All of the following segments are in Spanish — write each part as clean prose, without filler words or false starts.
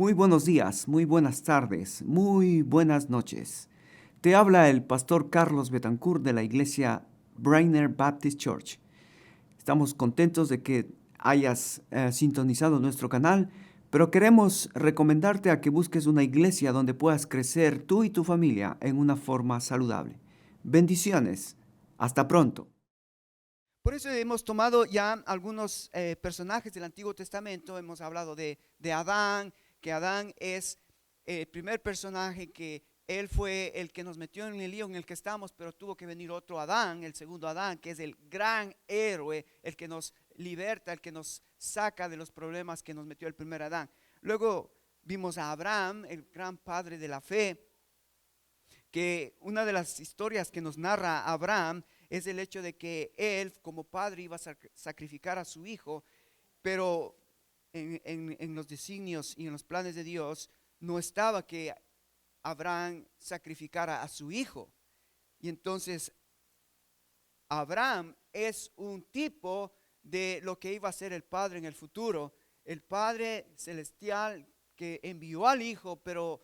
Muy buenos días, muy buenas tardes, muy buenas noches. Te habla el pastor Carlos Betancourt de la iglesia Brainer Baptist Church. Estamos contentos de que hayas sintonizado nuestro canal, pero queremos recomendarte a que busques una iglesia donde puedas crecer tú y tu familia en una forma saludable. Bendiciones. Hasta pronto. Por eso hemos tomado ya algunos personajes del Antiguo Testamento. Hemos hablado de Adán, que Adán es el primer personaje, que él fue el que nos metió en el lío en el que estamos, pero tuvo que venir otro Adán, el segundo Adán, que es el gran héroe, el que nos liberta, el que nos saca de los problemas que nos metió el primer Adán. Luego vimos a Abraham, el gran padre de la fe, que una de las historias que nos narra Abraham es el hecho de que él como padre iba a sacrificar a su hijo, pero en los designios y en los planes de Dios no estaba que Abraham sacrificara a su hijo. Y entonces Abraham es un tipo de lo que iba a ser el Padre en el futuro, el Padre celestial que envió al Hijo, pero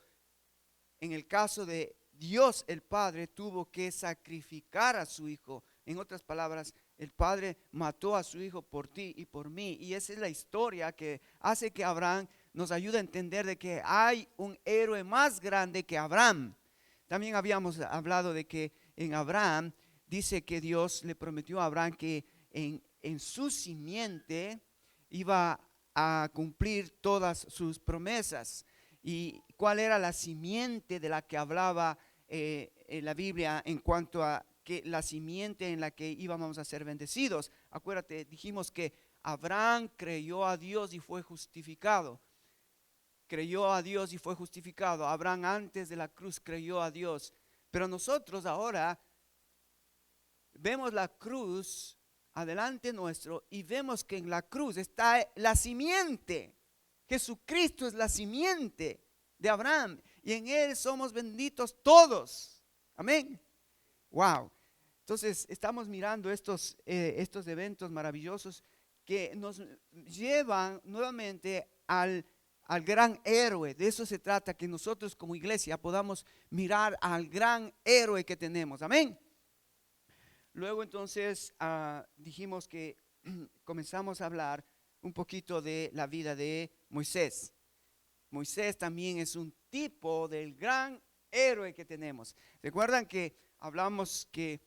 en el caso de Dios el Padre tuvo que sacrificar a su Hijo. En otras palabras, el Padre mató a su Hijo por ti y por mí. Y esa es la historia que hace que Abraham nos ayude a entender de que hay un héroe más grande que Abraham. También habíamos hablado de que en Abraham dice que Dios le prometió a Abraham que en su simiente iba a cumplir todas sus promesas. ¿Y cuál era la simiente de la que hablaba en la Biblia en cuanto a que la simiente en la que íbamos a ser bendecidos? Acuérdate, dijimos que Abraham creyó a Dios y fue justificado. Creyó a Dios y fue justificado. Abraham antes de la cruz creyó a Dios. Pero nosotros ahora vemos la cruz adelante nuestro y vemos que en la cruz está la simiente. Jesucristo es la simiente de Abraham y en él somos benditos todos. Amén. Wow. Entonces estamos mirando estos eventos maravillosos que nos llevan nuevamente al gran héroe. De eso se trata, que nosotros como iglesia podamos mirar al gran héroe que tenemos. Amén. Luego entonces dijimos que comenzamos a hablar un poquito de la vida de Moisés. Moisés también es un tipo del gran héroe que tenemos. ¿Recuerdan que hablamos que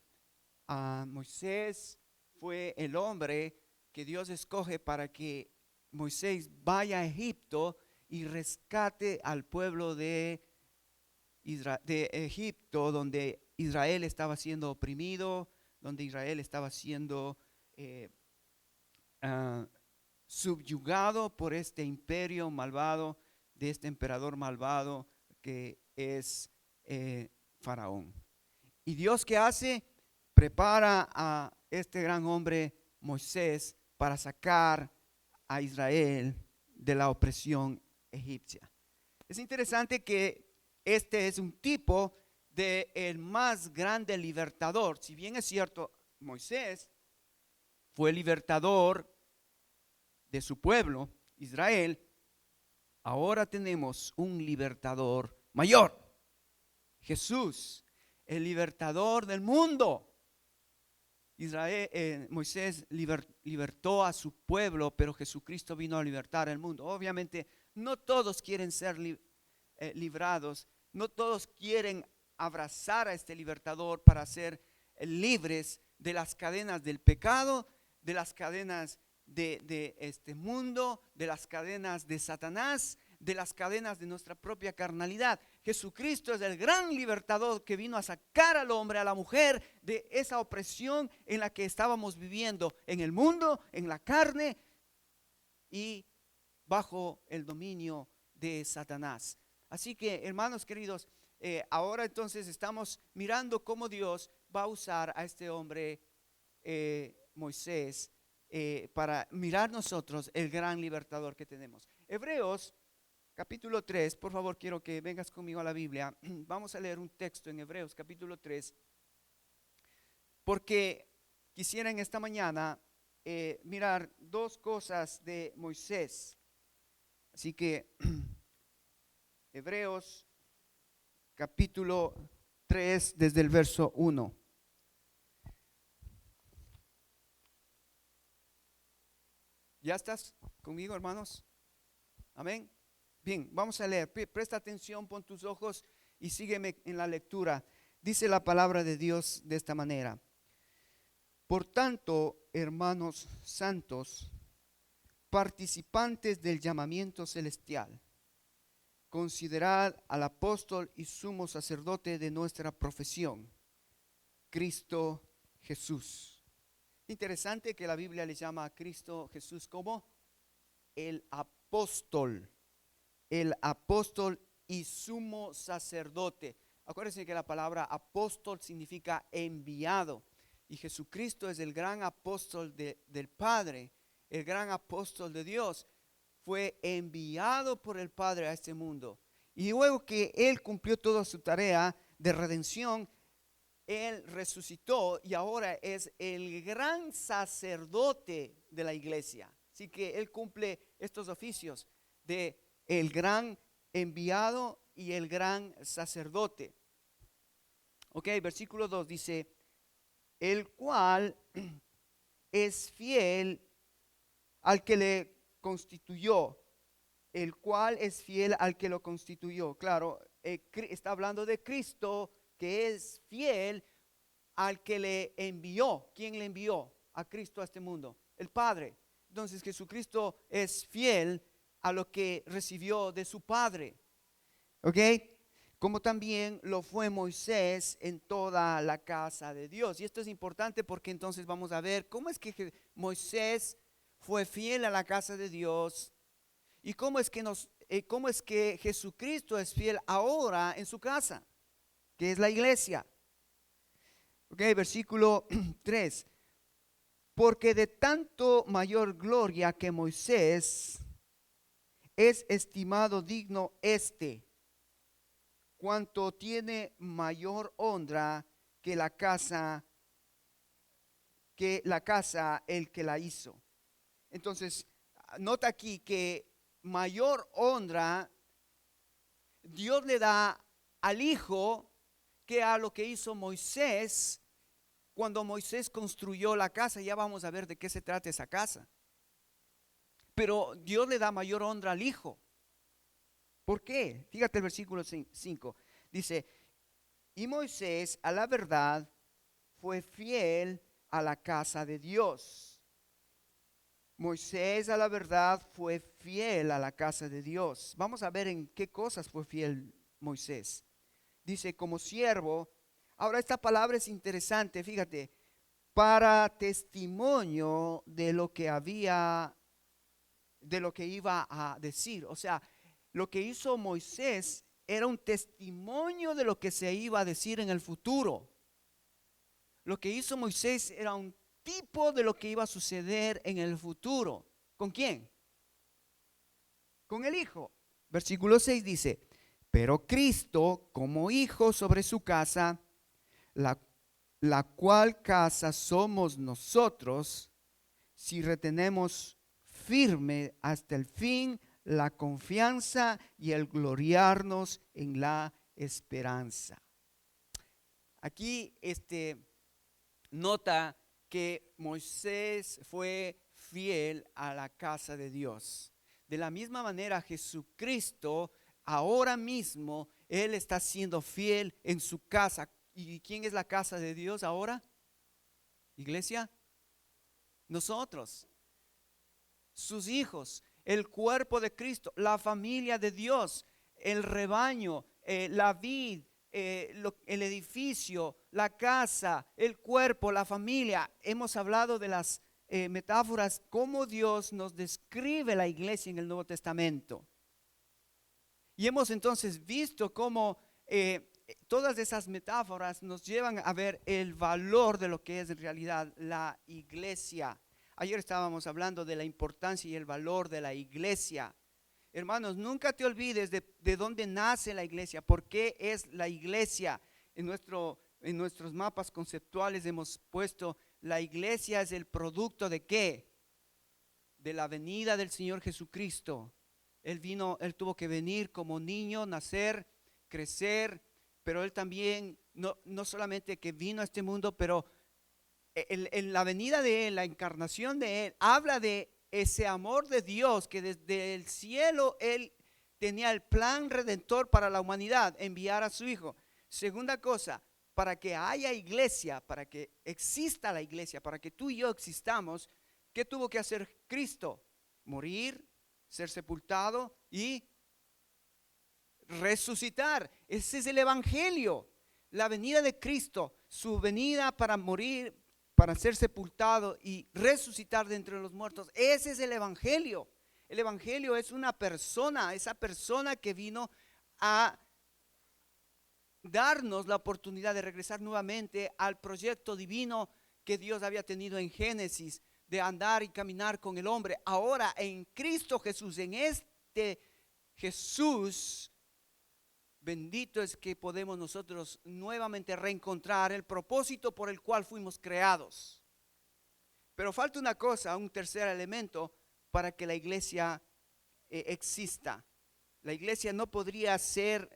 Moisés fue el hombre que Dios escoge para que Moisés vaya a Egipto y rescate al pueblo de Egipto, donde Israel estaba siendo oprimido, donde Israel estaba siendo uh, subyugado por este imperio malvado, de este emperador malvado que es Faraón. Y Dios, ¿qué hace? Prepara a este gran hombre Moisés para sacar a Israel de la opresión egipcia. Es interesante que este es un tipo de el más grande libertador. Si bien es cierto, Moisés fue libertador de su pueblo, Israel, ahora tenemos un libertador mayor, Jesús, el libertador del mundo. Moisés libertó a su pueblo, pero Jesucristo vino a libertar al mundo. Obviamente, no todos quieren ser librados, no todos quieren abrazar a este libertador para ser libres de las cadenas del pecado, de las cadenas de este mundo, de las cadenas de Satanás, de las cadenas de nuestra propia carnalidad. Jesucristo es el gran libertador que vino a sacar al hombre, a la mujer, de esa opresión en la que estábamos viviendo en el mundo, en la carne y bajo el dominio de Satanás. Así que, hermanos queridos, ahora entonces estamos mirando cómo Dios va a usar a este hombre Moisés para mirar nosotros el gran libertador que tenemos. Hebreos capítulo 3, por favor, quiero que vengas conmigo a la Biblia. Vamos a leer un texto en Hebreos capítulo 3, porque quisiera en esta mañana mirar dos cosas de Moisés. Así que Hebreos capítulo 3 desde el verso 1. ¿Ya estás conmigo, hermanos? Amén. Bien, vamos a leer. Presta atención, pon tus ojos y sígueme en la lectura. Dice la palabra de Dios de esta manera. Por tanto, hermanos santos, participantes del llamamiento celestial, considerad al apóstol y sumo sacerdote de nuestra profesión, Cristo Jesús. Interesante que la Biblia le llama a Cristo Jesús como el apóstol y sumo sacerdote. Acuérdense que la palabra apóstol significa enviado, y Jesucristo es el gran apóstol del Padre, el gran apóstol de Dios. Fue enviado por el Padre a este mundo, y luego que Él cumplió toda su tarea de redención, Él resucitó y ahora es el gran sacerdote de la iglesia. Así que Él cumple estos oficios de el gran enviado y el gran sacerdote. Ok, versículo 2 dice, el cual es fiel al que le constituyó. El cual es fiel al que lo constituyó. Claro, está hablando de Cristo, que es fiel al que le envió. ¿Quién le envió a Cristo a este mundo? El Padre. Entonces Jesucristo es fiel a lo que recibió de su Padre. ¿Ok? Como también lo fue Moisés en toda la casa de Dios. Y esto es importante porque entonces vamos a ver cómo es que Moisés fue fiel a la casa de Dios y cómo es que Jesucristo es fiel ahora en su casa, que es la iglesia. Ok, versículo 3. Porque de tanto mayor gloria que Moisés es estimado digno cuanto tiene mayor honra que la casa el que la hizo. Entonces, nota aquí que mayor honra Dios le da al Hijo que a lo que hizo Moisés cuando Moisés construyó la casa. Ya vamos a ver de qué se trata esa casa. Pero Dios le da mayor honra al Hijo. ¿Por qué? Fíjate el versículo 5. Dice, y Moisés a la verdad fue fiel a la casa de Dios. Moisés a la verdad fue fiel a la casa de Dios. Vamos a ver en qué cosas fue fiel Moisés. Dice, como siervo. Ahora esta palabra es interesante, fíjate, para testimonio de lo que iba a decir. O sea, lo que hizo Moisés era un testimonio de lo que se iba a decir en el futuro. Lo que hizo Moisés era un tipo de lo que iba a suceder en el futuro. ¿Con quién? Con el Hijo. Versículo 6 dice, pero Cristo como Hijo sobre su casa, la cual casa somos nosotros, si retenemos firme hasta el fin la confianza y el gloriarnos en la esperanza. Aquí nota que Moisés fue fiel a la casa de Dios. De la misma manera Jesucristo ahora mismo Él está siendo fiel en su casa. ¿Y quién es la casa de Dios ahora? Iglesia, nosotros, sus hijos, el cuerpo de Cristo, la familia de Dios, el rebaño, la vid, el edificio, la casa, el cuerpo, la familia. Hemos hablado de las metáforas, cómo Dios nos describe la iglesia en el Nuevo Testamento. Y hemos entonces visto cómo todas esas metáforas nos llevan a ver el valor de lo que es en realidad la iglesia. Ayer estábamos hablando de la importancia y el valor de la iglesia. Hermanos, nunca te olvides de dónde nace la iglesia, por qué es la iglesia. En nuestros mapas conceptuales hemos puesto, la iglesia es el producto de ¿qué? De la venida del Señor Jesucristo. Él tuvo que venir como niño, nacer, crecer, pero Él también, no solamente que vino a este mundo, pero en la venida de Él, la encarnación de Él, habla de ese amor de Dios que desde el cielo Él tenía el plan redentor para la humanidad, enviar a su Hijo. Segunda cosa, para que haya iglesia, para que exista la iglesia, para que tú y yo existamos, ¿qué tuvo que hacer Cristo? Morir, ser sepultado y resucitar. Ese es el evangelio. La venida de Cristo, su venida para morir, para ser sepultado y resucitar de entre los muertos. Ese es el evangelio. El evangelio es una persona, esa persona que vino a darnos la oportunidad de regresar nuevamente al proyecto divino que Dios había tenido en Génesis, de andar y caminar con el hombre. Ahora en Cristo Jesús, en este Jesús, bendito es que podemos nosotros nuevamente reencontrar el propósito por el cual fuimos creados. Pero falta una cosa, un tercer elemento para que la iglesia exista. La iglesia no podría ser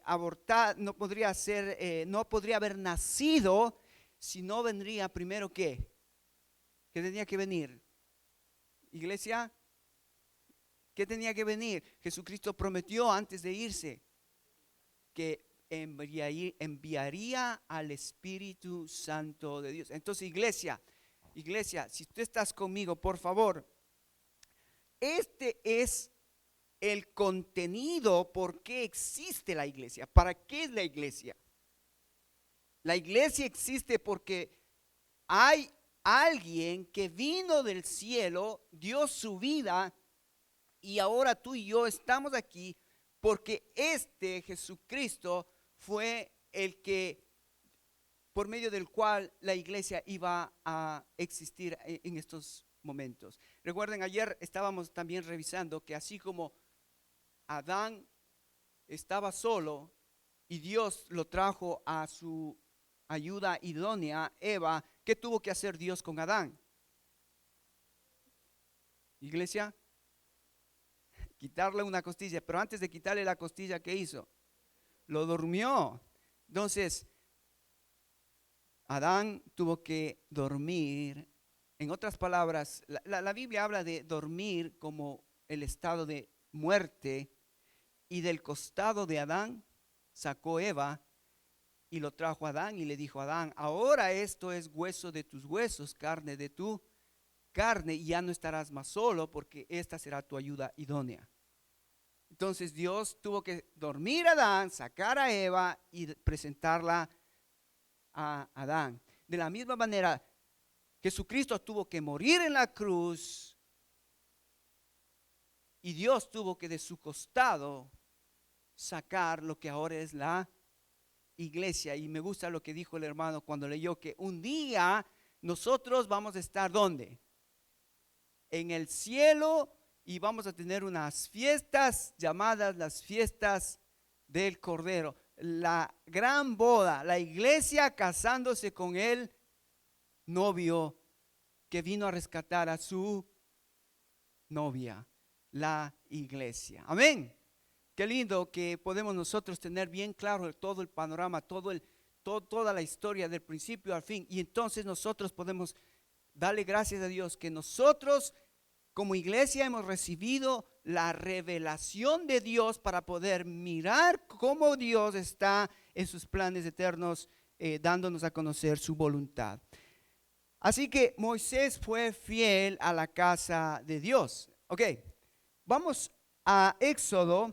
abortada, no podría haber nacido si no vendría primero ¿qué? ¿Qué tenía que venir? Iglesia, ¿qué tenía que venir? Jesucristo prometió antes de irse que enviaría al Espíritu Santo de Dios. Entonces, iglesia, si tú estás conmigo, por favor, este es el contenido por qué existe la iglesia. ¿Para qué es la iglesia? La iglesia existe porque hay alguien que vino del cielo, dio su vida y ahora tú y yo estamos aquí porque este Jesucristo fue el que, por medio del cual la iglesia iba a existir en estos momentos. Recuerden, ayer estábamos también revisando que así como Adán estaba solo y Dios lo trajo a su ayuda idónea, Eva, ¿qué tuvo que hacer Dios con Adán? Iglesia, quitarle una costilla, pero antes de quitarle la costilla, ¿qué hizo? Lo durmió. Entonces, Adán tuvo que dormir. En otras palabras, la Biblia habla de dormir como el estado de muerte, y del costado de Adán sacó Eva y lo trajo a Adán y le dijo a Adán: ahora esto es hueso de tus huesos, carne de tu carne, y ya no estarás más solo porque esta será tu ayuda idónea. Entonces Dios tuvo que dormir a Adán, sacar a Eva y presentarla a Adán. De la misma manera, Jesucristo tuvo que morir en la cruz y Dios tuvo que de su costado sacar lo que ahora es la iglesia. Y me gusta lo que dijo el hermano cuando leyó que un día nosotros vamos a estar ¿dónde? En el cielo, y vamos a tener unas fiestas llamadas las fiestas del Cordero, la gran boda, la iglesia casándose con el novio que vino a rescatar a su novia, la iglesia. Amén. Qué lindo que podemos nosotros tener bien claro todo el panorama, toda la historia del principio al fin, y entonces nosotros podemos darle gracias a Dios que nosotros como iglesia hemos recibido la revelación de Dios para poder mirar cómo Dios está en sus planes eternos, dándonos a conocer su voluntad. Así que Moisés fue fiel a la casa de Dios. Ok, vamos a Éxodo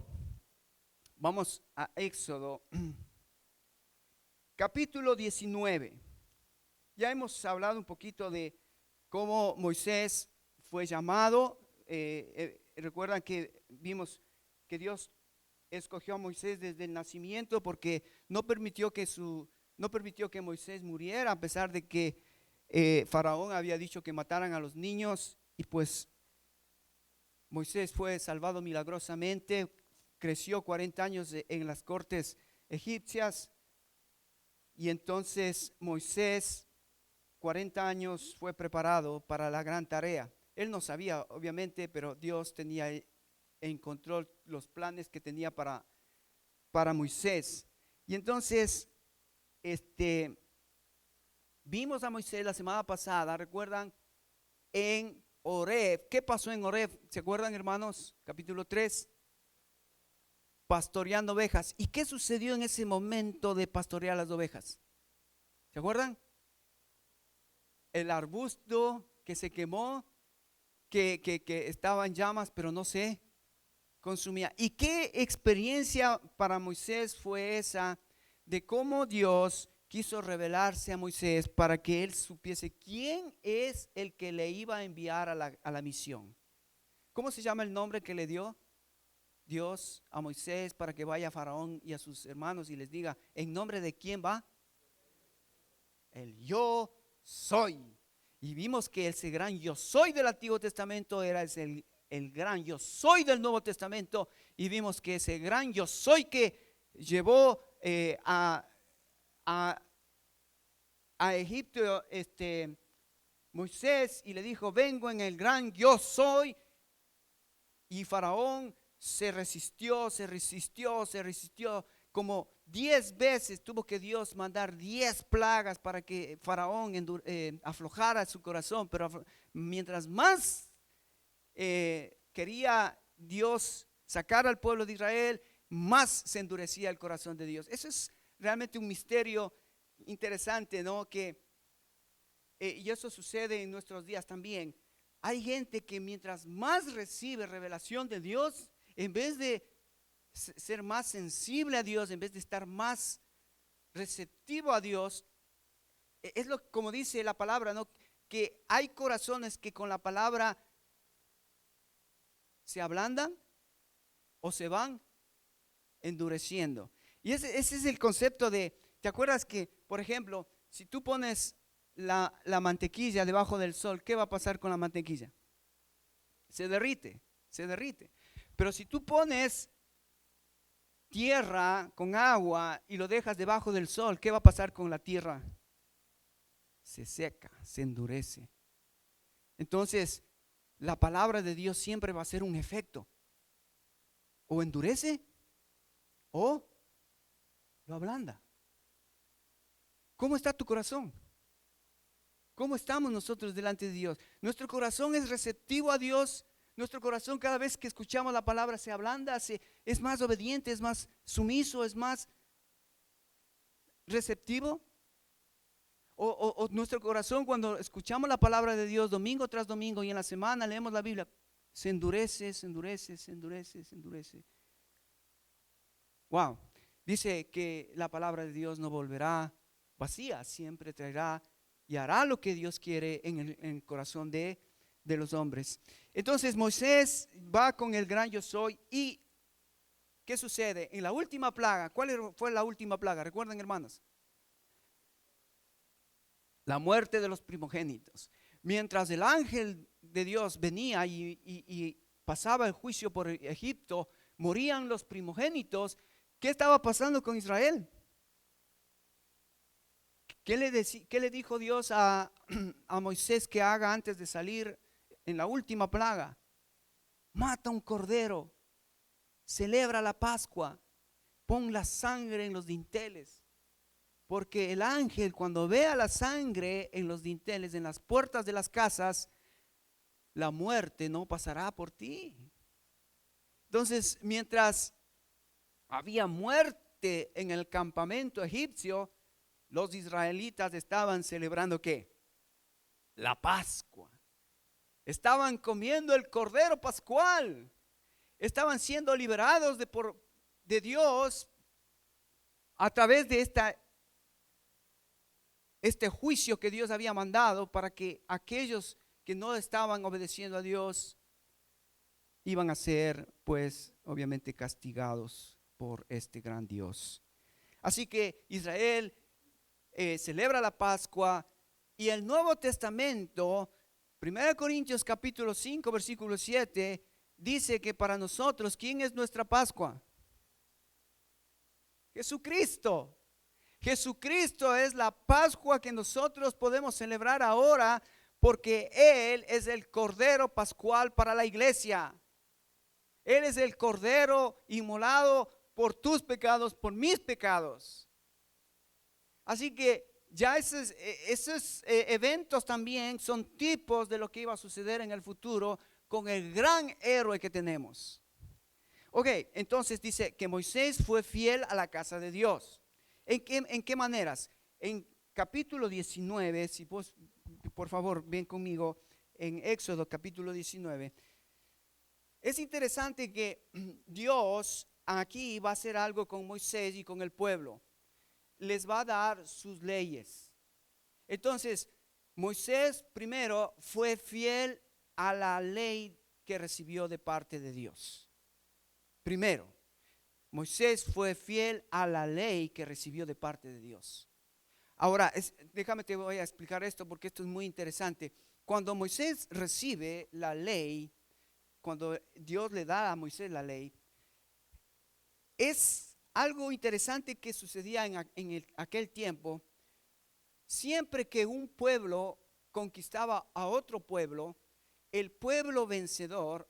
capítulo 19. Ya hemos hablado un poquito de cómo Moisés fue llamado. Recuerdan que vimos que Dios escogió a Moisés desde el nacimiento porque no permitió que Moisés muriera, a pesar de que Faraón había dicho que mataran a los niños, y pues Moisés fue salvado milagrosamente, creció 40 años en las cortes egipcias, y entonces Moisés 40 años fue preparado para la gran tarea. Él no sabía, obviamente, pero Dios tenía encontró los planes que tenía para Moisés. Y entonces, vimos a Moisés la semana pasada, ¿recuerdan? En Horeb. ¿Qué pasó en Horeb? ¿Se acuerdan, hermanos? Capítulo 3. Pastoreando ovejas. ¿Y qué sucedió en ese momento de pastorear las ovejas? ¿Se acuerdan? El arbusto que se quemó, que estaba en llamas, pero no se consumía. ¿Y qué experiencia para Moisés fue esa de cómo Dios quiso revelarse a Moisés para que él supiese quién es el que le iba a enviar a la misión? ¿Cómo se llama el nombre que le dio Dios a Moisés para que vaya a Faraón y a sus hermanos y les diga, ¿en nombre de quién va? El yo soy. Y vimos que ese gran yo soy del Antiguo Testamento era el gran yo soy del Nuevo Testamento. Y vimos que ese gran yo soy que llevó a Egipto Moisés y le dijo, vengo en el gran yo soy. Y Faraón se resistió, como 10 veces tuvo que Dios mandar 10 plagas para que Faraón aflojara su corazón, pero mientras más quería Dios sacar al pueblo de Israel, más se endurecía el corazón de Dios. Eso es realmente un misterio interesante, ¿no? Y eso sucede en nuestros días también. Hay gente que mientras más recibe revelación de Dios, en vez de ser más sensible a Dios, en vez de estar más receptivo a Dios, es como dice la palabra, ¿no? Que hay corazones que con la palabra se ablandan o se van endureciendo. Y ese es el concepto ¿te acuerdas que, por ejemplo, si tú pones la mantequilla debajo del sol, ¿qué va a pasar con la mantequilla? Se derrite. Pero si tú pones tierra con agua y lo dejas debajo del sol, ¿qué va a pasar con la tierra? Se seca, se endurece. Entonces, la palabra de Dios siempre va a ser un efecto. O endurece o lo ablanda. ¿Cómo está tu corazón? ¿Cómo estamos nosotros delante de Dios? ¿Nuestro corazón es receptivo a Dios? ¿Nuestro corazón cada vez que escuchamos la palabra se ablanda, es más obediente, es más sumiso, es más receptivo? ¿O nuestro corazón cuando escuchamos la palabra de Dios domingo tras domingo y en la semana leemos la Biblia, se endurece? Wow, dice que la palabra de Dios no volverá vacía, siempre traerá y hará lo que Dios quiere en el corazón de los hombres. Entonces Moisés va con el gran yo soy. ¿Y qué sucede? En la última plaga, ¿cuál fue la última plaga? ¿Recuerdan, hermanos? La muerte de los primogénitos. Mientras el ángel de Dios venía y pasaba el juicio por Egipto, morían los primogénitos. ¿Qué estaba pasando con Israel? ¿Qué le dijo Dios a Moisés que haga antes de salir en la última plaga? Mata un cordero, celebra la Pascua, pon la sangre en los dinteles. Porque el ángel, cuando vea la sangre en los dinteles, en las puertas de las casas, la muerte no pasará por ti. Entonces, mientras había muerte en el campamento egipcio, los israelitas estaban celebrando ¿qué? La Pascua. Estaban comiendo el cordero pascual. Estaban siendo liberados de Dios a través de este juicio que Dios había mandado para que aquellos que no estaban obedeciendo a Dios iban a ser, pues, obviamente castigados por este gran Dios. Así que Israel celebra la Pascua y el Nuevo Testamento, 1 Corintios capítulo 5 versículo 7, dice que para nosotros, ¿quién es nuestra Pascua? Jesucristo. Jesucristo es la Pascua que nosotros podemos celebrar ahora porque Él es el Cordero Pascual para la iglesia. Él es el cordero inmolado por tus pecados, por mis pecados. Así que ya esos eventos también son tipos de lo que iba a suceder en el futuro con el gran héroe que tenemos. Ok, entonces dice que Moisés fue fiel a la casa de Dios. ¿En qué maneras? En capítulo 19, si vos, por favor, ven conmigo, en Éxodo capítulo 19. Es interesante que Dios aquí va a hacer algo con Moisés y con el pueblo. Les va a dar sus leyes. Entonces, Moisés primero fue fiel a la ley que recibió de parte de Dios. Primero, Moisés fue fiel a la ley que recibió de parte de Dios. Ahora, déjame te voy a explicar esto porque esto es muy interesante. Cuando Moisés recibe la ley, cuando Dios le da a Moisés la ley, es algo interesante que sucedía en aquel tiempo. Siempre que un pueblo conquistaba a otro pueblo, el pueblo vencedor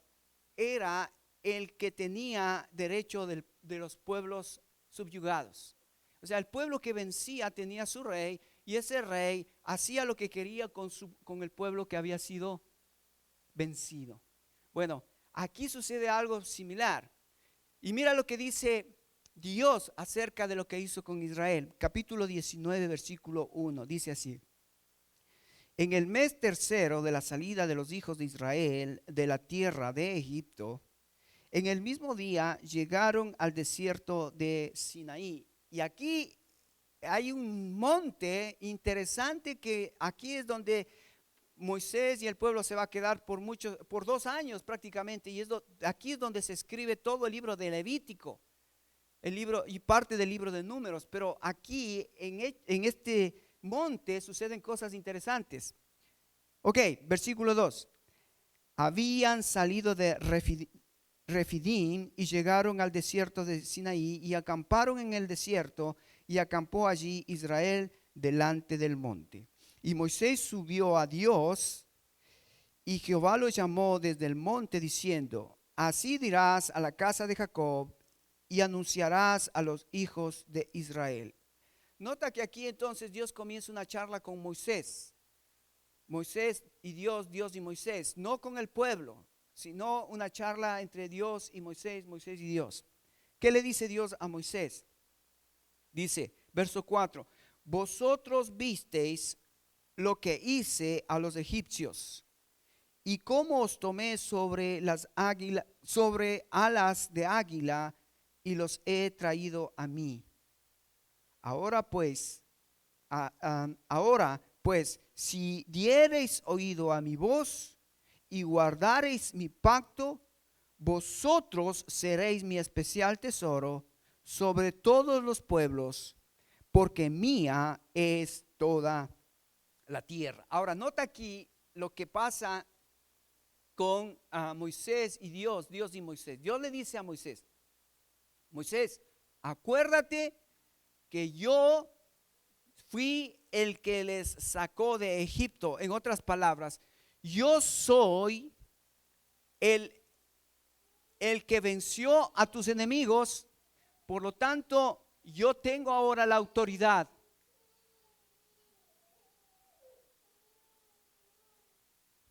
era el que tenía derecho de los pueblos subyugados. O sea, el pueblo que vencía tenía su rey y ese rey hacía lo que quería con el pueblo que había sido vencido. Bueno, aquí sucede algo similar. Y mira lo que dice Dios acerca de lo que hizo con Israel. Capítulo 19, versículo 1. Dice así: en el mes tercero de la salida de los hijos de Israel de la tierra de Egipto, en el mismo día llegaron al desierto de Sinaí. Y aquí hay un monte interesante que aquí es donde Moisés y el pueblo se va a quedar por 2 años prácticamente. Y aquí es donde se escribe todo el libro de Levítico, el libro y parte del libro de Números. Pero aquí en este monte suceden cosas interesantes. Ok, versículo 2. Habían salido de Refidim y llegaron al desierto de Sinaí y acamparon en el desierto, y acampó allí Israel delante del monte. Y Moisés subió a Dios, y Jehová lo llamó desde el monte diciendo: así dirás a la casa de Jacob y anunciarás a los hijos de Israel. Nota que aquí entonces Dios comienza una charla con Moisés. Moisés y Dios, Dios y Moisés, no con el pueblo, sino una charla entre Dios y Moisés, Moisés y Dios. ¿Qué le dice Dios a Moisés? Dice, verso 4, vosotros visteis lo que hice a los egipcios y cómo os tomé sobre alas de águila y los he traído a mí. Ahora pues, si diereis oído a mi voz y guardareis mi pacto, vosotros seréis mi especial tesoro sobre todos los pueblos, porque mía es toda la tierra. Ahora, nota aquí lo que pasa con Moisés y Dios y Moisés. Dios le dice a Moisés: Moisés, acuérdate que yo fui el que les sacó de Egipto. En otras palabras, yo soy el que venció a tus enemigos. Por lo tanto, yo tengo ahora la autoridad.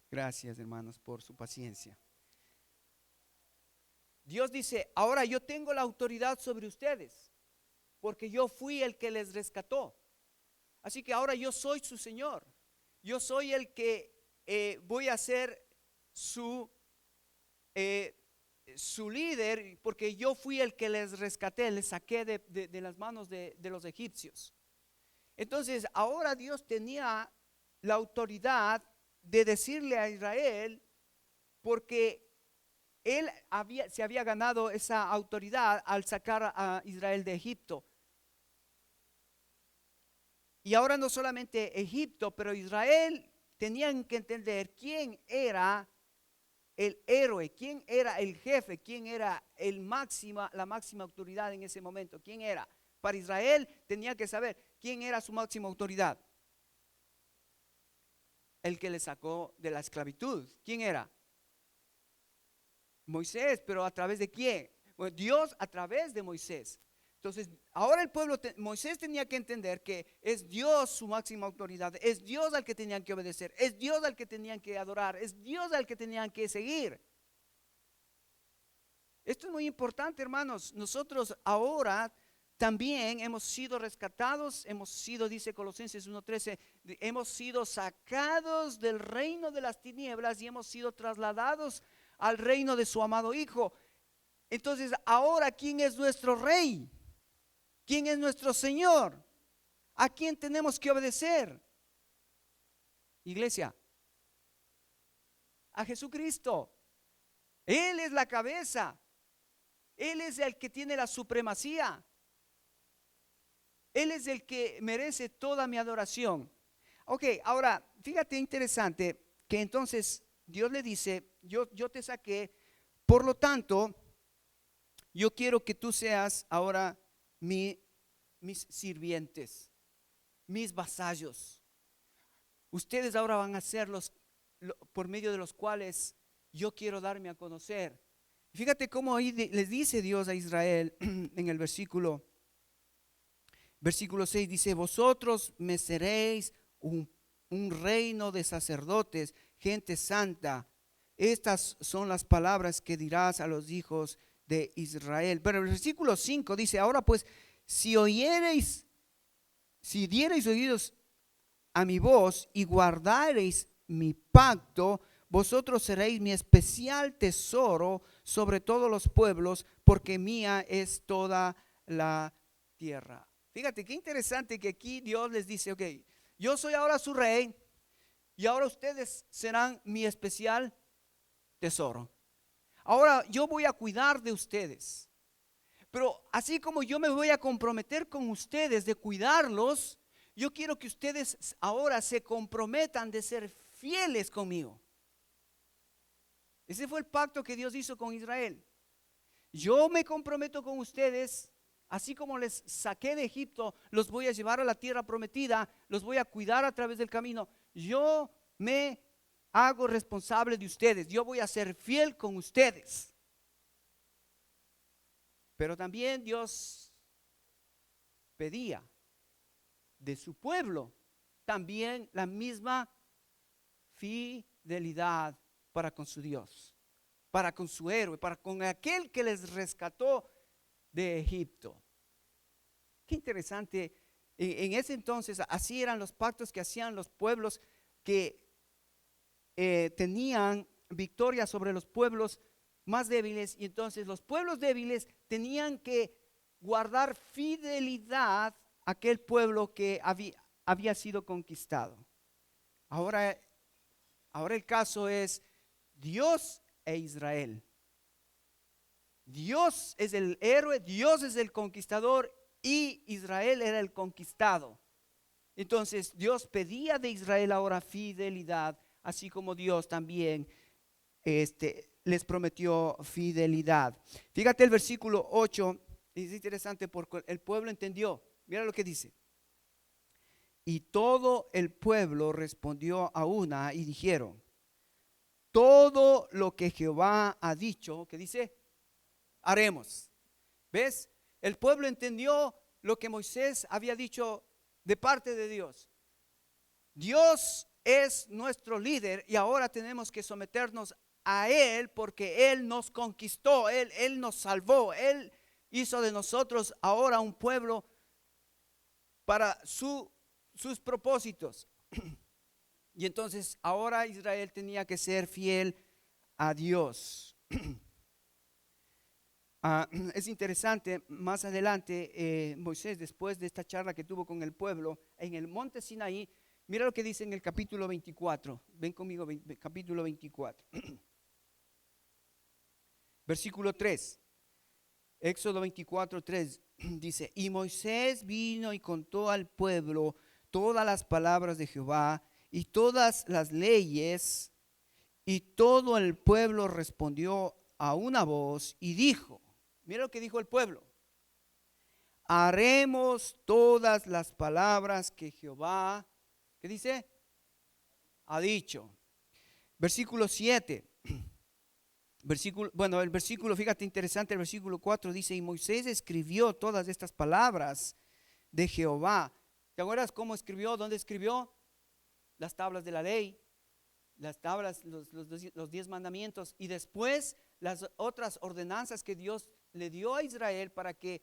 Gracias, hermanos, por su paciencia. Dios dice: ahora yo tengo la autoridad sobre ustedes, porque yo fui el que les rescató. Así que ahora yo soy su Señor. Yo soy el que voy a ser su líder, porque yo fui el que les rescaté, les saqué de las manos de los egipcios. Entonces ahora Dios tenía la autoridad de decirle a Israel, porque él se había ganado esa autoridad al sacar a Israel de Egipto. Y ahora no solamente Egipto, pero Israel tenían que entender quién era el héroe, quién era el jefe, quién era la máxima autoridad en ese momento. ¿Quién era? Para Israel tenía que saber quién era su máxima autoridad. El que le sacó de la esclavitud. ¿Quién era? Moisés, pero ¿a través de quién? Bueno, Dios a través de Moisés. Entonces, ahora el pueblo, Moisés tenía que entender que es Dios su máxima autoridad, es Dios al que tenían que obedecer, es Dios al que tenían que adorar, es Dios al que tenían que seguir. Esto es muy importante, hermanos. Nosotros ahora también hemos sido rescatados, hemos sido, dice Colosenses 1:13, hemos sido sacados del reino de las tinieblas y hemos sido trasladados al reino de su amado Hijo. Entonces, ahora, ¿quién es nuestro rey? ¿Quién es nuestro Señor? ¿A quién tenemos que obedecer? Iglesia, a Jesucristo. Él es la cabeza. Él es el que tiene la supremacía. Él es el que merece toda mi adoración. Ok, ahora, fíjate interesante que entonces Dios le dice, yo te saqué, por lo tanto, yo quiero que tú seas ahora mis sirvientes, mis vasallos. Ustedes ahora van a ser por medio de los cuales yo quiero darme a conocer. Fíjate cómo ahí les dice Dios a Israel en el versículo 6, dice: vosotros me seréis un reino de sacerdotes, gente santa. Estas son las palabras que dirás a los hijos de Israel. Pero el versículo 5 dice: ahora pues, si diereis oídos a mi voz y guardareis mi pacto, vosotros seréis mi especial tesoro sobre todos los pueblos, porque mía es toda la tierra. Fíjate qué interesante que aquí Dios les dice: ok, yo soy ahora su rey y ahora ustedes serán mi especial tesoro. Ahora yo voy a cuidar de ustedes, pero así como yo me voy a comprometer con ustedes de cuidarlos, yo quiero que ustedes ahora se comprometan de ser fieles conmigo. Ese fue el pacto que Dios hizo con Israel. Yo me comprometo con ustedes, así como les saqué de Egipto, los voy a llevar a la tierra prometida, los voy a cuidar a través del camino. Yo me hago responsable de ustedes, yo voy a ser fiel con ustedes. Pero también Dios pedía de su pueblo también la misma fidelidad para con su Dios, para con su héroe, para con aquel que les rescató de Egipto. Qué interesante. En ese entonces así eran los pactos que hacían los pueblos que tenían victoria sobre los pueblos más débiles, y entonces los pueblos débiles tenían que guardar fidelidad a aquel pueblo que había sido conquistado. Ahora el caso es Dios e Israel. Dios es el héroe, Dios es el conquistador y Israel era el conquistado. Entonces Dios pedía de Israel ahora fidelidad, así como Dios también les prometió fidelidad. Fíjate el versículo 8, es interesante porque el pueblo entendió. Mira lo que dice: y todo el pueblo respondió a una y dijeron: todo lo que Jehová ha dicho, ¿qué dice? Haremos. ¿Ves? El pueblo entendió lo que Moisés había dicho de parte de Dios. Dios es nuestro líder y ahora tenemos que someternos a Él porque Él nos conquistó, Él nos salvó, Él hizo de nosotros ahora un pueblo para sus propósitos. Y entonces ahora Israel tenía que ser fiel a Dios. Es interesante, más adelante Moisés, después de esta charla que tuvo con el pueblo en el monte Sinaí, mira lo que dice en el capítulo 24. Ven conmigo, capítulo 24. Versículo 3. Éxodo 24, 3 dice: y Moisés vino y contó al pueblo todas las palabras de Jehová y todas las leyes, y todo el pueblo respondió a una voz y dijo, mira lo que dijo el pueblo: haremos todas las palabras que Jehová, ¿qué dice? Ha dicho. Versículo 7. el versículo, fíjate interesante, el versículo 4 dice, y Moisés escribió todas estas palabras de Jehová. ¿Te acuerdas cómo escribió? ¿Dónde escribió? Las tablas de la ley, las tablas, los 10 mandamientos, y después las otras ordenanzas que Dios le dio a Israel para que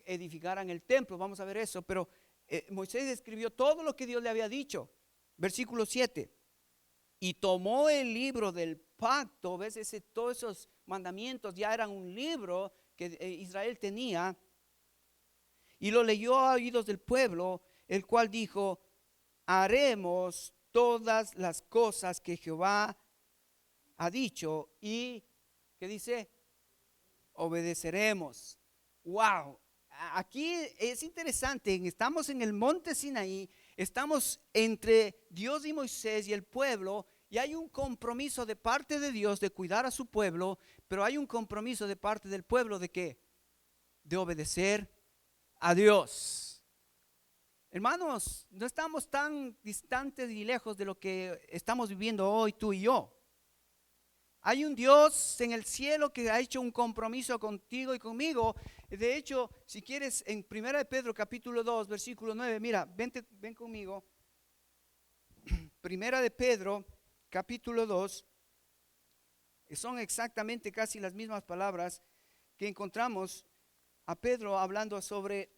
edificaran el templo. Vamos a ver eso, pero Moisés escribió todo lo que Dios le había dicho. Versículo 7. Y tomó el libro del pacto, ves, todos esos mandamientos ya eran un libro que Israel tenía, y lo leyó a oídos del pueblo, el cual dijo, haremos todas las cosas que Jehová ha dicho, y, ¿qué dice? Obedeceremos. Wow, aquí es interesante, estamos en el monte Sinaí, estamos entre Dios y Moisés y el pueblo, y hay un compromiso de parte de Dios de cuidar a su pueblo, pero hay un compromiso de parte del pueblo de ¿qué? De obedecer a Dios. Hermanos, no estamos tan distantes y lejos de lo que estamos viviendo hoy tú y yo. Hay un Dios en el cielo que ha hecho un compromiso contigo y conmigo. De hecho, si quieres, en 1 de Pedro capítulo 2, versículo 9, mira, ven conmigo. 1 de Pedro capítulo 2, son exactamente casi las mismas palabras que encontramos a Pedro hablando sobre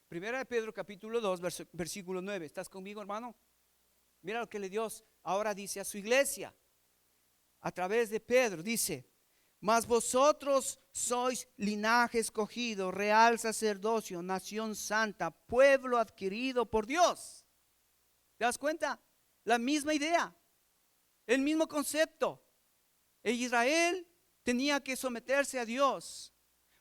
Primera de Pedro capítulo 2, versículo 9. ¿Estás conmigo, hermano? Mira lo que Dios ahora dice a su iglesia a través de Pedro. Dice, mas vosotros sois linaje escogido, real sacerdocio, nación santa, pueblo adquirido por Dios. ¿Te das cuenta? La misma idea, el mismo concepto. Israel tenía que someterse a Dios,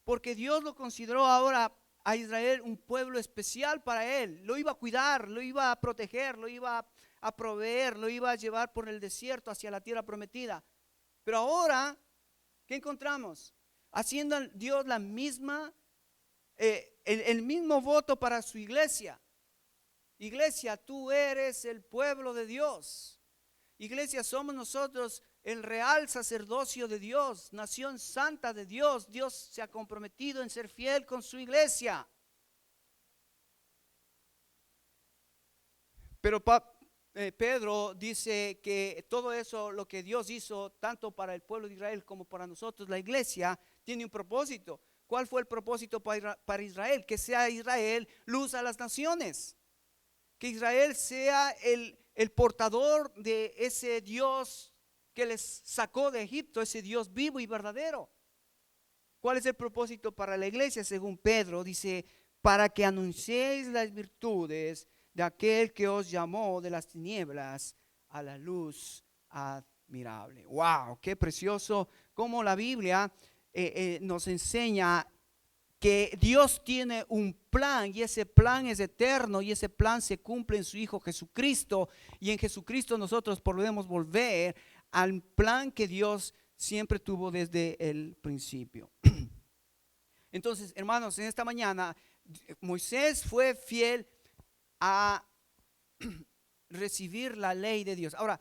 porque Dios lo consideró ahora a Israel un pueblo especial para él. Lo iba a cuidar, lo iba a proteger, lo iba a proveer, lo iba a llevar por el desierto hacia la tierra prometida. Pero ahora, ¿qué encontramos? Haciendo Dios la misma, el mismo voto para su iglesia. Iglesia, tú eres el pueblo de Dios. Iglesia, somos nosotros el real sacerdocio de Dios, nación santa de Dios. Dios se ha comprometido en ser fiel con su iglesia. Pero Pedro dice que todo eso, lo que Dios hizo, tanto para el pueblo de Israel como para nosotros, la iglesia, tiene un propósito. ¿Cuál fue el propósito para Israel? Que sea Israel luz a las naciones. Que Israel sea el portador de ese Dios que les sacó de Egipto, ese Dios vivo y verdadero. ¿Cuál es el propósito para la iglesia? Según Pedro, dice, para que anunciéis las virtudes de aquel que os llamó de las tinieblas a la luz admirable. ¡Wow! ¡Qué precioso! Cómo la Biblia nos enseña que Dios tiene un plan, y ese plan es eterno, y ese plan se cumple en su Hijo Jesucristo, y en Jesucristo nosotros podemos volver al plan que Dios siempre tuvo desde el principio. Entonces, hermanos, en esta mañana Moisés fue fiel a recibir la ley de Dios. Ahora,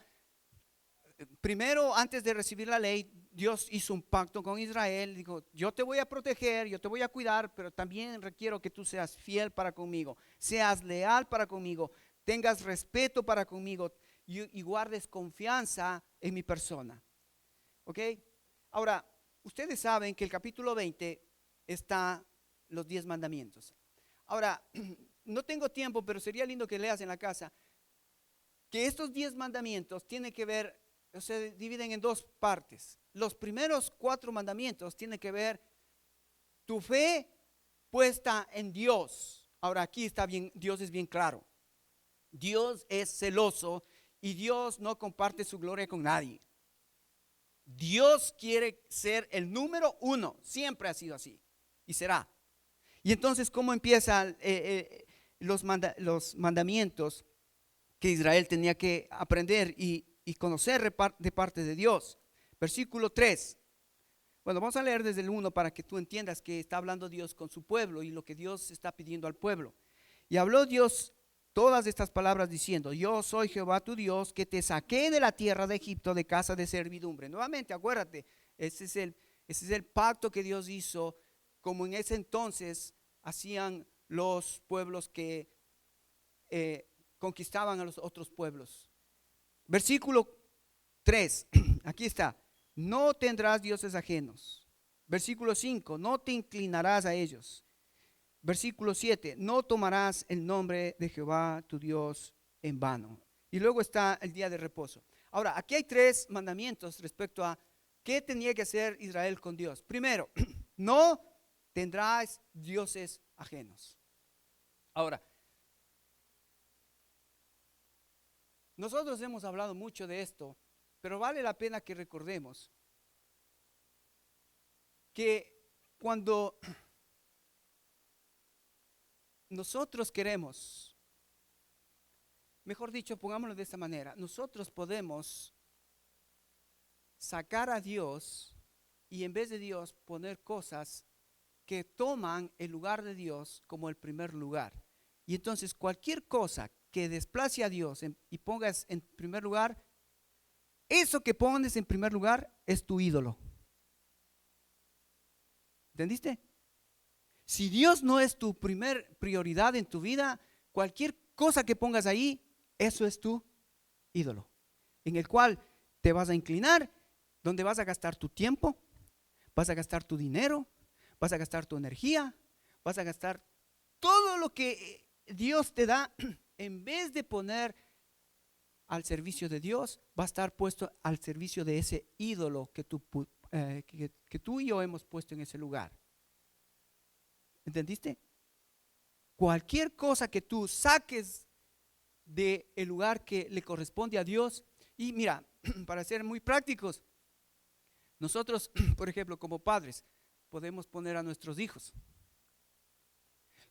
primero, antes de recibir la ley, Dios hizo un pacto con Israel. Dijo, yo te voy a proteger, yo te voy a cuidar, pero también requiero que tú seas fiel para conmigo, seas leal para conmigo, tengas respeto para conmigo y guardes confianza en mi persona. ¿Ok? Ahora, ustedes saben que el capítulo 20 está los 10 mandamientos. Ahora, no tengo tiempo, pero sería lindo que leas en la casa que estos 10 mandamientos tienen que ver, se dividen en dos partes. Los primeros 4 mandamientos tienen que ver tu fe puesta en Dios. Ahora aquí está bien, Dios es bien claro. Dios es celoso y Dios no comparte su gloria con nadie. Dios quiere ser el número 1, siempre ha sido así y será. Y entonces, ¿cómo empiezan los mandamientos que Israel tenía que aprender y conocer de parte de Dios? Versículo 3. Bueno, vamos a leer desde el 1 para que tú entiendas que está hablando Dios con su pueblo y lo que Dios está pidiendo al pueblo. Y habló Dios todas estas palabras diciendo: yo soy Jehová tu Dios, que te saqué de la tierra de Egipto, de casa de servidumbre. Nuevamente, acuérdate, ese es el pacto que Dios hizo, como en ese entonces hacían los pueblos que conquistaban a los otros pueblos. Versículo 3, aquí está: no tendrás dioses ajenos. Versículo 5, no te inclinarás a ellos. Versículo 7, no tomarás el nombre de Jehová tu Dios en vano. Y luego está el día de reposo. Ahora, aquí hay 3 mandamientos respecto a qué tenía que hacer Israel con Dios. Primero, no tendrás dioses ajenos. Ahora, nosotros hemos hablado mucho de esto, pero vale la pena que recordemos que cuando nosotros queremos, mejor dicho, pongámoslo de esta manera, nosotros podemos sacar a Dios y en vez de Dios poner cosas que toman el lugar de Dios como el primer lugar. Y entonces cualquier cosa que desplace a Dios y pongas en primer lugar, eso que pones en primer lugar es tu ídolo. ¿Entendiste? Si Dios no es tu primer prioridad en tu vida, cualquier cosa que pongas ahí, eso es tu ídolo, en el cual te vas a inclinar, donde vas a gastar tu tiempo, vas a gastar tu dinero, vas a gastar tu energía, vas a gastar todo lo que Dios te da. En vez de poner al servicio de Dios, va a estar puesto al servicio de ese ídolo que tú y yo hemos puesto en ese lugar. ¿Entendiste? Cualquier cosa que tú saques del lugar que le corresponde a Dios. Y mira, para ser muy prácticos, nosotros, por ejemplo, como padres, podemos poner a nuestros hijos.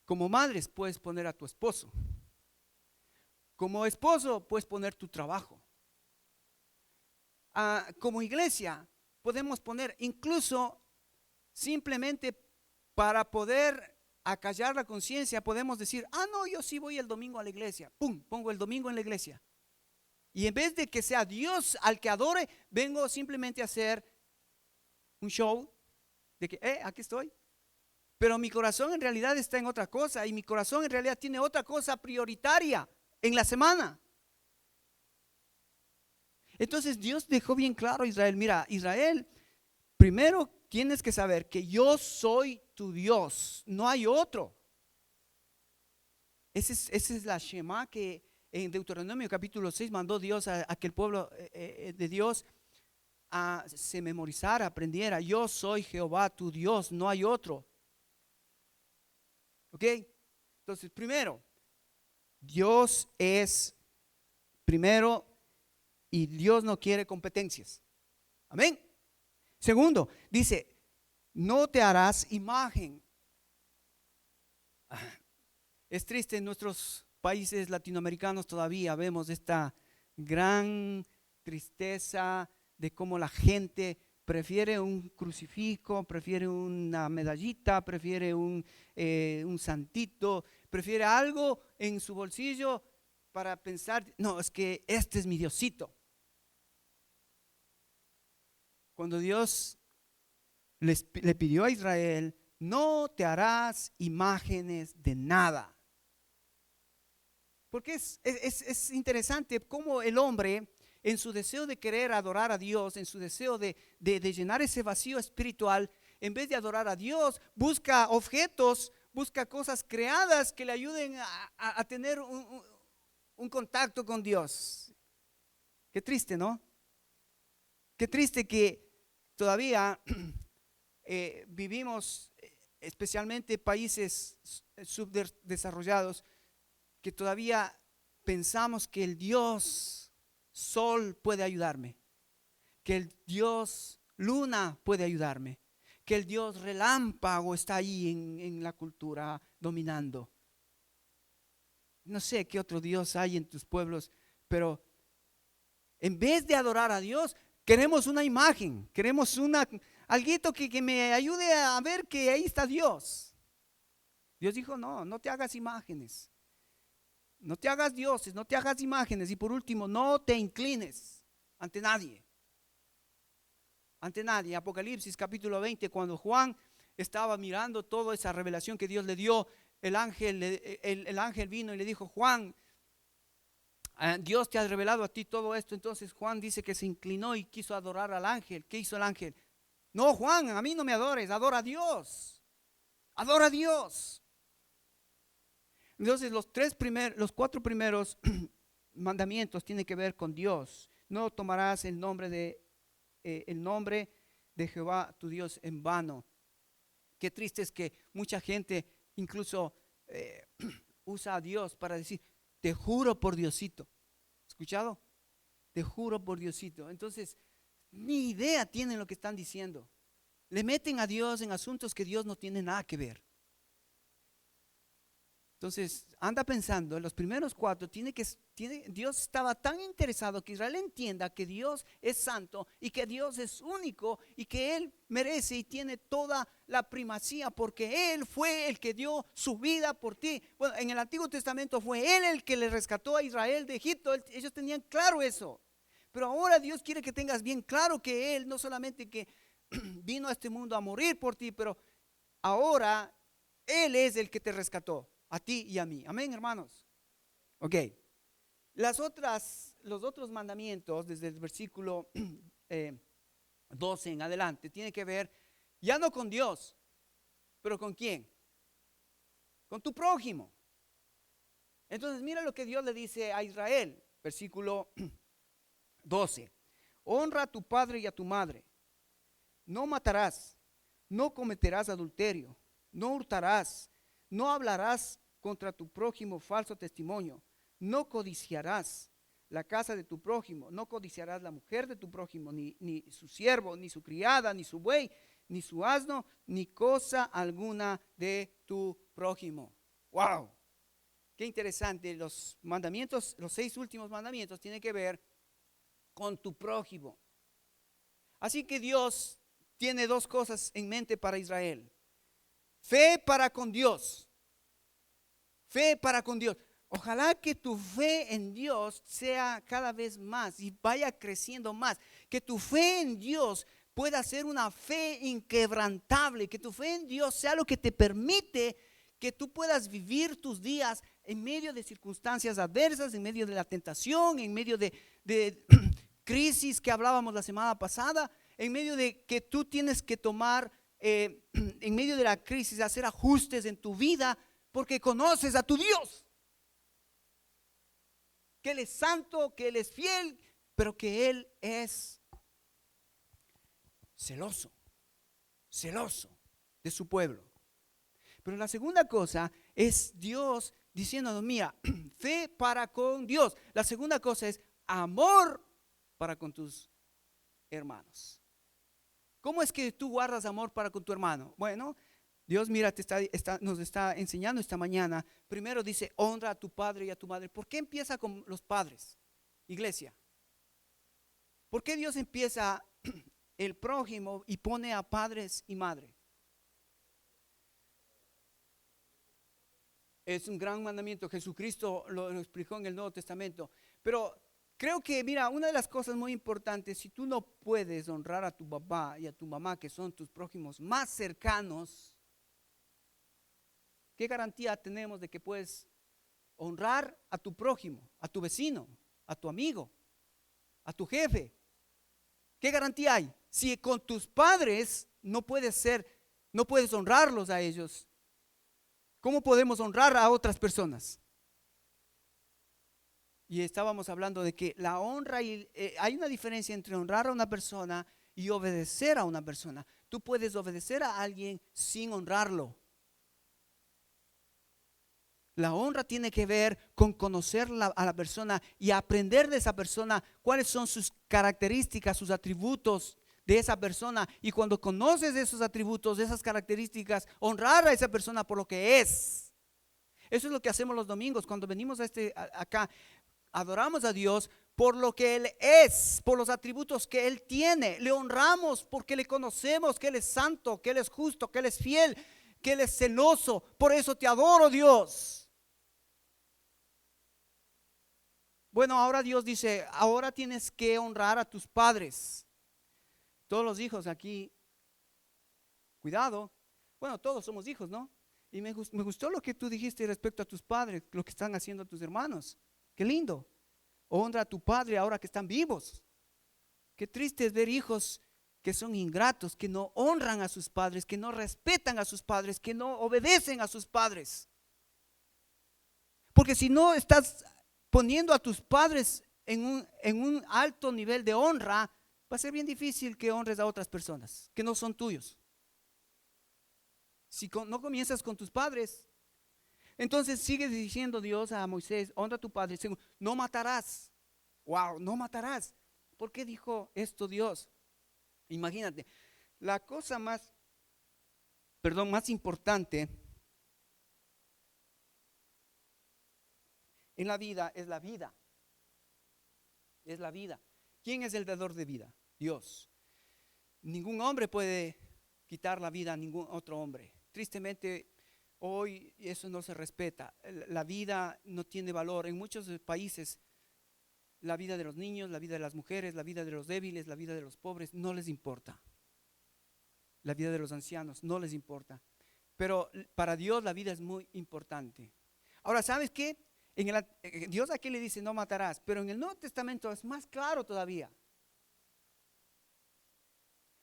Como madres, puedes poner a tu esposo. Como esposo, puedes poner tu trabajo. Como iglesia, podemos poner incluso simplemente para poder acallar la conciencia, podemos decir: no, yo sí voy el domingo a la iglesia. Pum, pongo el domingo en la iglesia. Y en vez de que sea Dios al que adore, vengo simplemente a hacer un show de que, aquí estoy. Pero mi corazón en realidad está en otra cosa, y mi corazón en realidad tiene otra cosa prioritaria en la semana. Entonces Dios dejó bien claro a Israel: mira, Israel, primero tienes que saber que yo soy tu Dios, no hay otro. Esa es la Shema que en Deuteronomio capítulo 6 mandó Dios a que el pueblo de Dios se memorizara, aprendiera: yo soy Jehová tu Dios, no hay otro. ¿Ok? Entonces, primero, Dios es primero y Dios no quiere competencias. Amén. Segundo, dice: no te harás imagen. Es triste, en nuestros países latinoamericanos todavía vemos esta gran tristeza de cómo la gente prefiere un crucifijo, prefiere una medallita, prefiere un santito, prefiere algo en su bolsillo para pensar: no, es que este es mi Diosito. Cuando Dios le pidió a Israel: no te harás imágenes de nada. Porque es interesante cómo el hombre, en su deseo de querer adorar a Dios, en su deseo de llenar ese vacío espiritual, en vez de adorar a Dios, busca objetos, busca cosas creadas que le ayuden a tener un contacto con Dios. Qué triste, ¿no? Qué triste que todavía vivimos, especialmente países subdesarrollados, que todavía pensamos que el Dios Sol puede ayudarme, que el Dios Luna puede ayudarme, que el Dios Relámpago está ahí en la cultura dominando. No sé qué otro Dios hay en tus pueblos, pero en vez de adorar a Dios, queremos una imagen, queremos alguito que me ayude a ver que ahí está Dios. Dios dijo, no, no te hagas imágenes. No te hagas dioses, no te hagas imágenes. Y por último, no te inclines ante nadie. Ante nadie. Apocalipsis capítulo 20, cuando Juan estaba mirando toda esa revelación que Dios le dio, el ángel vino y le dijo, Juan, Dios te ha revelado a ti todo esto. Entonces Juan dice que se inclinó y quiso adorar al ángel. ¿Qué hizo el ángel? No, Juan, a mí no me adores, adora a Dios. Adora a Dios. Entonces los 4 primeros mandamientos tienen que ver con Dios. No tomarás el nombre de Jehová tu Dios en vano. Qué triste es que mucha gente incluso usa a Dios para decir, te juro por Diosito. ¿Escuchado? Te juro por Diosito. Entonces, ni idea tienen lo que están diciendo. Le meten a Dios en asuntos que Dios no tiene nada que ver. Entonces, anda pensando, en los primeros 4, Dios estaba tan interesado que Israel entienda que Dios es santo y que Dios es único y que Él merece y tiene toda la primacía porque Él fue el que dio su vida por ti. Bueno, en el Antiguo Testamento fue Él el que le rescató a Israel de Egipto, ellos tenían claro eso. Pero ahora Dios quiere que tengas bien claro que Él no solamente que vino a este mundo a morir por ti, pero ahora Él es el que te rescató. A ti y a mí. Amén, hermanos. Ok. Los otros mandamientos, desde el versículo 12 en adelante, tiene que ver ya no con Dios, pero ¿con quién? Con tu prójimo. Entonces, mira lo que Dios le dice a Israel, versículo 12. Honra a tu padre y a tu madre. No matarás, no cometerás adulterio, no hurtarás. No hablarás contra tu prójimo falso testimonio. No codiciarás la casa de tu prójimo. No codiciarás la mujer de tu prójimo, ni su siervo, ni su criada, ni su buey, ni su asno, ni cosa alguna de tu prójimo. ¡Wow! Qué interesante. Los mandamientos, los 6 últimos mandamientos tienen que ver con tu prójimo. Así que Dios tiene 2 cosas en mente para Israel. Fe para con Dios. Fe para con Dios. Ojalá que tu fe en Dios sea cada vez más y vaya creciendo más. Que tu fe en Dios pueda ser una fe inquebrantable. Que tu fe en Dios sea lo que te permite que tú puedas vivir tus días en medio de circunstancias adversas, en medio de la tentación, en medio de crisis que hablábamos la semana pasada, en medio de que tú tienes que tomar en medio de la crisis, hacer ajustes en tu vida porque conoces a tu Dios, que Él es santo, que Él es fiel, pero que Él es celoso de su pueblo. Pero la segunda cosa es Dios diciéndonos, mira, fe para con Dios. La segunda cosa es amor para con tus hermanos. ¿Cómo es que tú guardas amor para con tu hermano? Bueno, Dios, mira, nos está enseñando esta mañana. Primero dice, honra a tu padre y a tu madre. ¿Por qué empieza con los padres, iglesia? ¿Por qué Dios empieza el prójimo y pone a padres y madre? Es un gran mandamiento. Jesucristo lo explicó en el Nuevo Testamento. Pero creo que, mira, una de las cosas muy importantes, si tú no puedes honrar a tu papá y a tu mamá, que son tus prójimos más cercanos, ¿qué garantía tenemos de que puedes honrar a tu prójimo, a tu vecino, a tu amigo, a tu jefe? ¿Qué garantía hay? Si con tus padres no puedes honrarlos a ellos, ¿cómo podemos honrar a otras personas? Y estábamos hablando de que la honra hay una diferencia entre honrar a una persona y obedecer a una persona. Tú puedes obedecer a alguien sin honrarlo. La honra tiene que ver con conocer a la persona y aprender de esa persona cuáles son sus características, sus atributos de esa persona. Y cuando conoces esos atributos, esas características, honrar a esa persona por lo que es. Eso es lo que hacemos los domingos cuando venimos acá. Adoramos a Dios por lo que Él es, por los atributos que Él tiene. Le honramos porque le conocemos que Él es santo, que Él es justo, que Él es fiel, que Él es celoso. Por eso te adoro, Dios. Bueno, ahora Dios dice, ahora tienes que honrar a tus padres. Todos los hijos aquí, cuidado. Bueno, todos somos hijos, ¿no? Y me gustó lo que tú dijiste respecto a tus padres, lo que están haciendo tus hermanos. Qué lindo. Honra a tu padre ahora que están vivos. Qué triste es ver hijos que son ingratos, que no honran a sus padres, que no respetan a sus padres, que no obedecen a sus padres. Porque si no estás poniendo a tus padres en un alto nivel de honra, va a ser bien difícil que honres a otras personas que no son tuyos. Si no comienzas con tus padres, entonces sigue diciendo Dios a Moisés, honra a tu padre. No matarás. Wow, no matarás. ¿Por qué dijo esto Dios? Imagínate, la cosa más importante en la vida es la vida. Es la vida. ¿Quién es el dador de vida? Dios. Ningún hombre puede quitar la vida a ningún otro hombre. Tristemente, hoy eso no se respeta. La vida no tiene valor. En muchos países, la vida de los niños, la vida de las mujeres, la vida de los débiles, la vida de los pobres, no les importa. La vida de los ancianos no les importa. Pero para Dios la vida es muy importante. Ahora, ¿sabes qué? Dios aquí le dice no matarás, pero en el Nuevo Testamento es más claro todavía.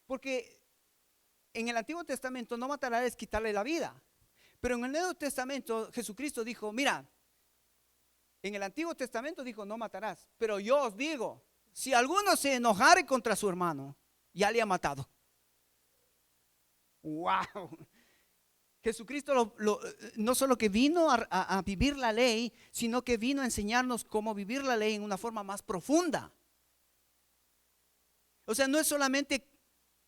Porque en el Antiguo Testamento no matarás es quitarle la vida. Pero en el Nuevo Testamento Jesucristo dijo, mira, en el Antiguo Testamento dijo no matarás, pero yo os digo, si alguno se enojare contra su hermano, ya le ha matado. ¡Wow! Jesucristo no solo que vino a vivir la ley, sino que vino a enseñarnos cómo vivir la ley en una forma más profunda. O sea, no es solamente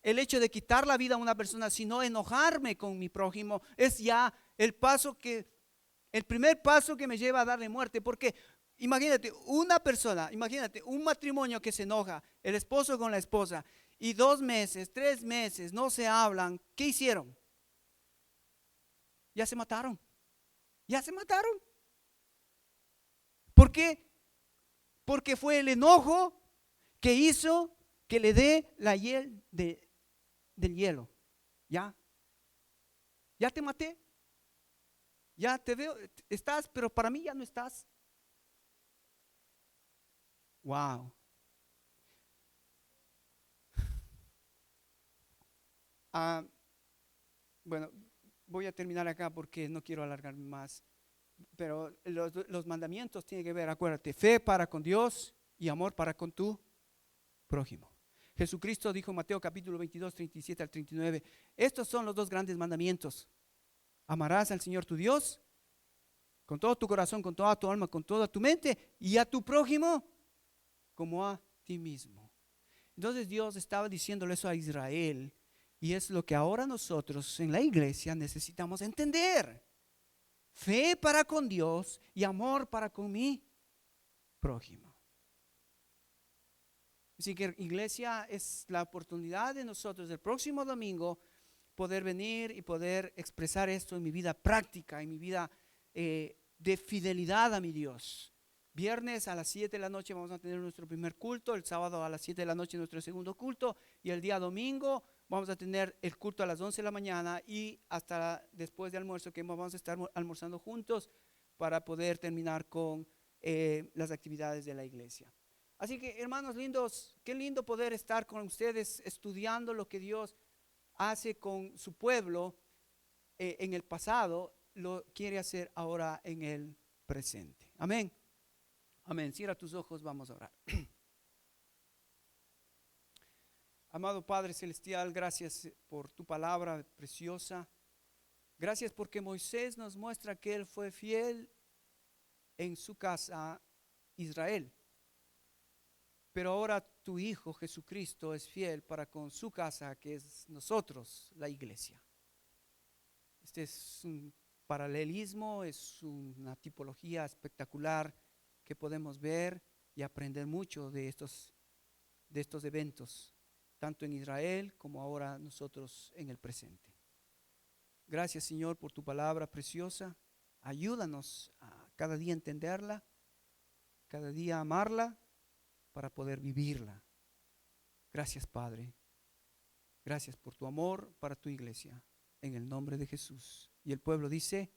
el hecho de quitar la vida a una persona, sino enojarme con mi prójimo. Es ya el primer paso que me lleva a darle muerte. Porque imagínate, un matrimonio que se enoja, el esposo con la esposa, y 2 meses, 3 meses no se hablan, ¿qué hicieron? Ya se mataron. Ya se mataron. ¿Por qué? Porque fue el enojo que hizo que le dé la hiel del hielo. Ya te maté. Ya te veo, estás, pero para mí ya no estás. Wow. Bueno, voy a terminar acá porque no quiero alargarme más. Pero los mandamientos tienen que ver, acuérdate, fe para con Dios y amor para con tu prójimo. Jesucristo dijo en Mateo capítulo 22, 37 al 39, estos son los 2 grandes mandamientos. Amarás al Señor tu Dios con todo tu corazón, con toda tu alma, con toda tu mente, y a tu prójimo como a ti mismo. Entonces Dios estaba diciéndole eso a Israel, y es lo que ahora nosotros en la iglesia necesitamos entender. Fe para con Dios y amor para con mi prójimo. Así que iglesia, es la oportunidad de nosotros el próximo domingo poder venir y poder expresar esto en mi vida práctica, en mi vida de fidelidad a mi Dios. Viernes a las 7 de la noche vamos a tener nuestro primer culto, el sábado a las 7 de la noche nuestro segundo culto, y el día domingo vamos a tener el culto a las 11 de la mañana y hasta después de almuerzo, que vamos a estar almorzando juntos para poder terminar con las actividades de la iglesia. Así que, hermanos lindos, qué lindo poder estar con ustedes estudiando lo que Dios hace con su pueblo en el pasado, lo quiere hacer ahora en el presente. Amén. Amén. Cierra tus ojos, vamos a orar. Amado Padre Celestial, gracias por tu palabra preciosa. Gracias porque Moisés nos muestra que él fue fiel en su casa, Israel. Pero ahora tu Hijo Jesucristo es fiel para con su casa, que es nosotros, la iglesia. Este es un paralelismo, es una tipología espectacular que podemos ver y aprender mucho de estos eventos, tanto en Israel como ahora nosotros en el presente. Gracias, Señor, por tu palabra preciosa. Ayúdanos a cada día entenderla, cada día amarla para poder vivirla. Gracias, Padre. Gracias por tu amor para tu iglesia. En el nombre de Jesús. Y el pueblo dice...